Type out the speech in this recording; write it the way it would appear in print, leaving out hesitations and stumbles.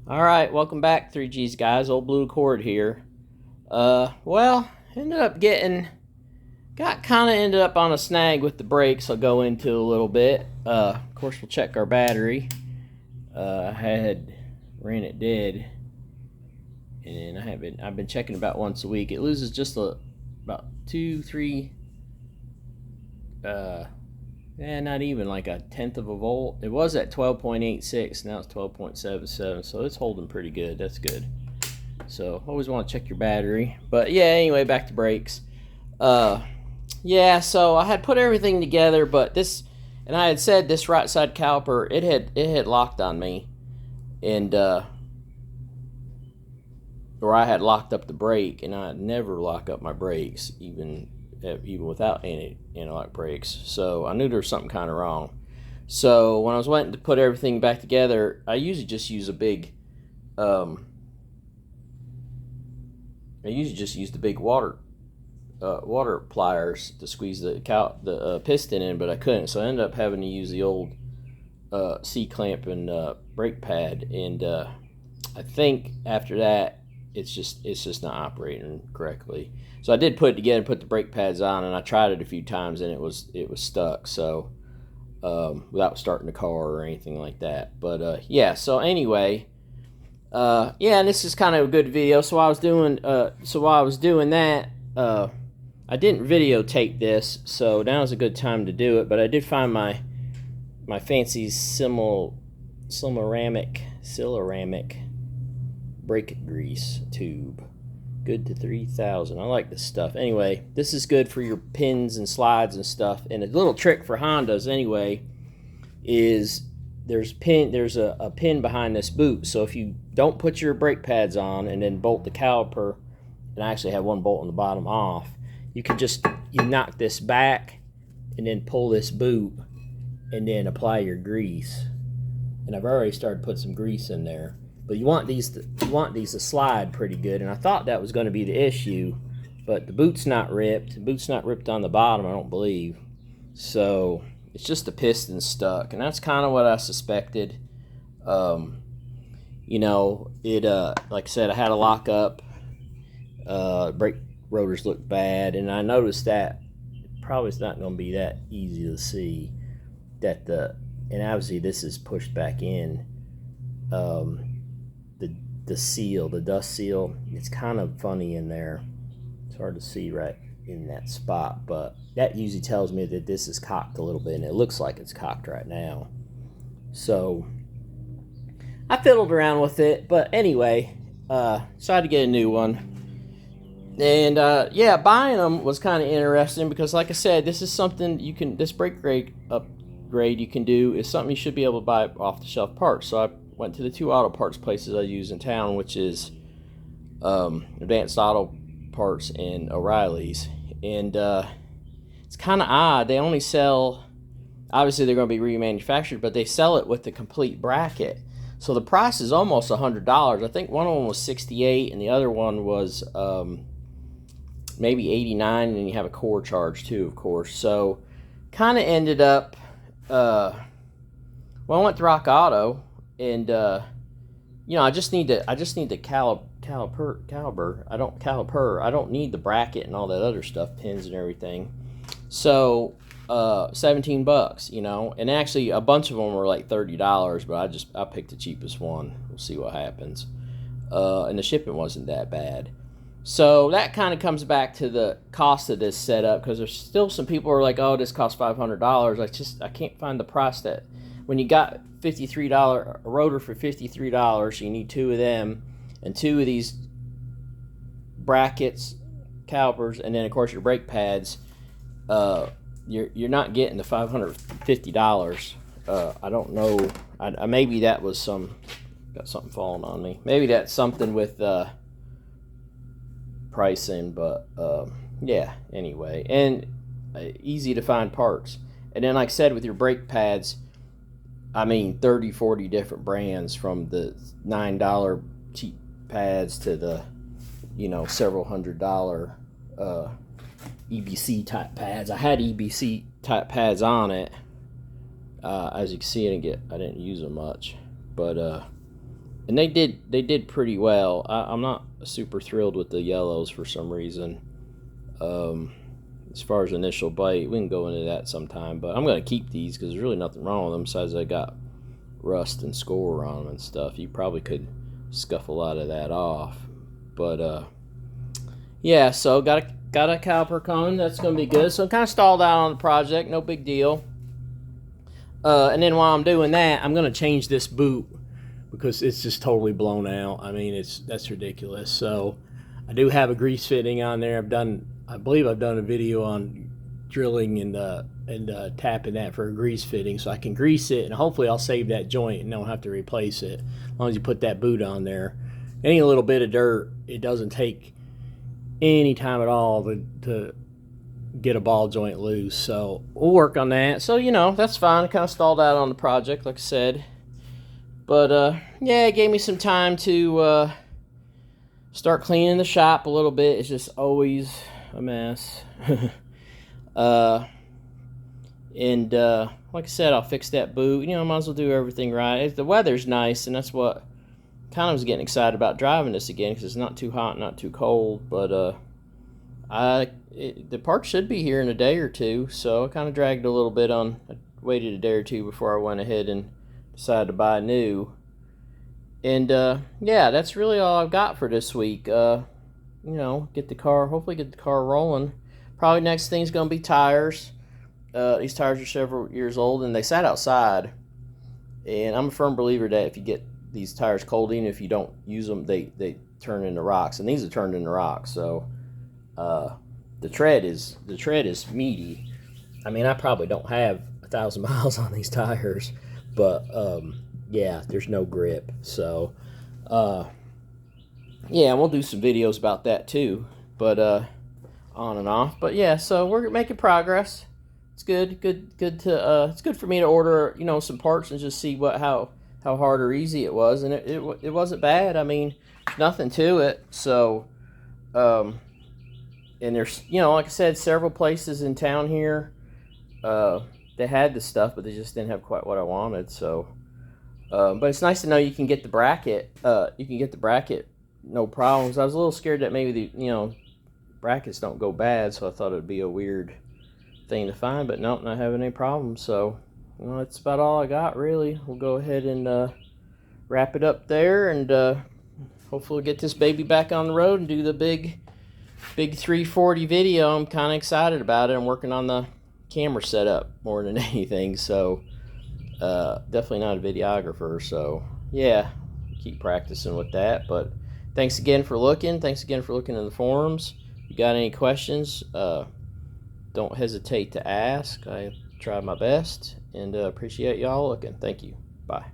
All right, welcome back, 3Gs guys. Old Blue Accord here. Well, ended up on a snag with the brakes. I'll go into a little bit. Of course, we'll check our battery. I had ran it dead, and I've been checking about once a week. It loses just about 2, 3. Not even like a tenth of a volt. It was at 12.86, now it's 12.77, so it's holding pretty good. That's good. So always want to check your battery. But yeah, anyway, back to brakes. So I had put everything together, and I had said this right side caliper, it had locked on me, and or I had locked up the brake, and I never lock up my brakes, even without anti-lock brakes. So I knew there was something kind of wrong. So when I was wanting to put everything back together, I usually just use the big water pliers to squeeze the piston in, but I couldn't. So I ended up having to use the old C-clamp and brake pad, and I think after that it's just not operating correctly. So I did put it together, put the brake pads on, and I tried it a few times, and it was stuck. So without starting the car or anything like that. But so anyway, and this is kind of a good video. So while I was doing that, I didn't videotape this, so now is a good time to do it. But I did find my fancy Silceramic brake grease tube. Good to 3,000. I like this stuff. Anyway, this is good for your pins and slides and stuff. And a little trick for Hondas anyway is there's a pin behind this boot. So if you don't put your brake pads on and then bolt the caliper, and I actually have one bolt on the bottom off, you knock this back and then pull this boot and then apply your grease. And I've already started putting some grease in there. But you want these to slide pretty good, and I thought that was going to be the issue, but the boot's not ripped. The boot's not ripped on the bottom, I don't believe. So it's just the piston stuck, and that's kind of what I suspected. Like I said, I had a lock up. Brake rotors look bad, and I noticed that probably it's not going to be that easy to see that and obviously this is pushed back in. The seal, the dust seal, it's kind of funny in there. It's hard to see right in that spot, but that usually tells me that this is cocked a little bit, and it looks like it's cocked right now. So I fiddled around with it, but anyway, so I had to get a new one. And buying them was kind of interesting because, like I said, this is something this brake grade upgrade you can do is something you should be able to buy off the shelf parts. So I went to the 2 auto parts places I use in town, which is Advanced Auto Parts and O'Reilly's. And it's kind of odd. They only sell, obviously they're going to be remanufactured, but they sell it with the complete bracket. So the price is almost $100. I think one of them was $68 and the other one was maybe $89, and then you have a core charge too, of course. So kind of ended up, I went to Rock Auto, and I just need the caliper. I don't need the bracket and all that other stuff, pins and everything. So $17, and actually a bunch of them were like $30, but I picked the cheapest one. We'll see what happens. And the shipping wasn't that bad. So that kind of comes back to the cost of this setup, because there's still some people who are like, oh, this costs $500. I can't find the price that when you got $53 a rotor for $53, you need 2 of them and 2 of these brackets, calipers, and then of course your brake pads. You're not getting the $550. I don't know. Maybe that was got something falling on me. Maybe that's something with pricing, but anyway, and easy to find parts. And then, like I said, with your brake pads, 30, 40 different brands, from the $9 cheap pads to the, several $100 EBC type pads. I had EBC type pads on it. As you can see, I didn't use them much, but And they did pretty well. I'm not super thrilled with the yellows for some reason. As far as initial bite, we can go into that sometime. But I'm going to keep these because there's really nothing wrong with them besides I got rust and score on them and stuff. You probably could scuff a lot of that off. But yeah, so got a caliper coming. That's going to be good. So I'm kind of stalled out on the project. No big deal. And then while I'm doing that, I'm going to change this boot because it's just totally blown out. I mean, that's ridiculous. So I do have a grease fitting on there. I believe I've done a video on drilling and tapping that for a grease fitting, so I can grease it and hopefully I'll save that joint and don't have to replace it. As long as you put that boot on there, any little bit of dirt, it doesn't take any time at all to get a ball joint loose. So we'll work on that. So that's fine. I kind of stalled out on the project, like I said. But yeah, it gave me some time to start cleaning the shop a little bit. It's just always a mess. And like I said, I'll fix that boot. Might as well do everything right. The weather's nice, and that's what kind of was getting excited about driving this again because it's not too hot, not too cold. But the parts should be here in a day or two, so I kind of dragged a little bit on. I waited a day or two before I went ahead and decided to buy new. And yeah, that's really all I've got for this week. Hopefully get the car rolling. Probably next thing's gonna be tires. These tires are several years old and they sat outside. And I'm a firm believer that if you get these tires cold, even if you don't use them, they turn into rocks. And these have turned into rocks. So the tread is meaty. I mean, I probably don't have 1,000 miles on these tires, but yeah, there's no grip. So yeah, we'll do some videos about that too, but on and off. But yeah, so we're making progress. It's good to it's good for me to order some parts and just see how hard or easy it was, and it wasn't bad. I mean, nothing to it. So and there's like I said, several places in town here they had the stuff, but they just didn't have quite what I wanted. So but it's nice to know you can get the bracket. No problems. I was a little scared that maybe the brackets don't go bad, so I thought it'd be a weird thing to find, but nope, not having any problems. So that's about all I got, really. We'll go ahead and wrap it up there, and hopefully we'll get this baby back on the road and do the big 340 video. I'm kind of excited about it. I'm working on the camera setup more than anything, so definitely not a videographer. So yeah, keep practicing with that. But thanks again for looking. Thanks again for looking in the forums. If you got any questions, don't hesitate to ask. I tried my best, and appreciate y'all looking. Thank you. Bye.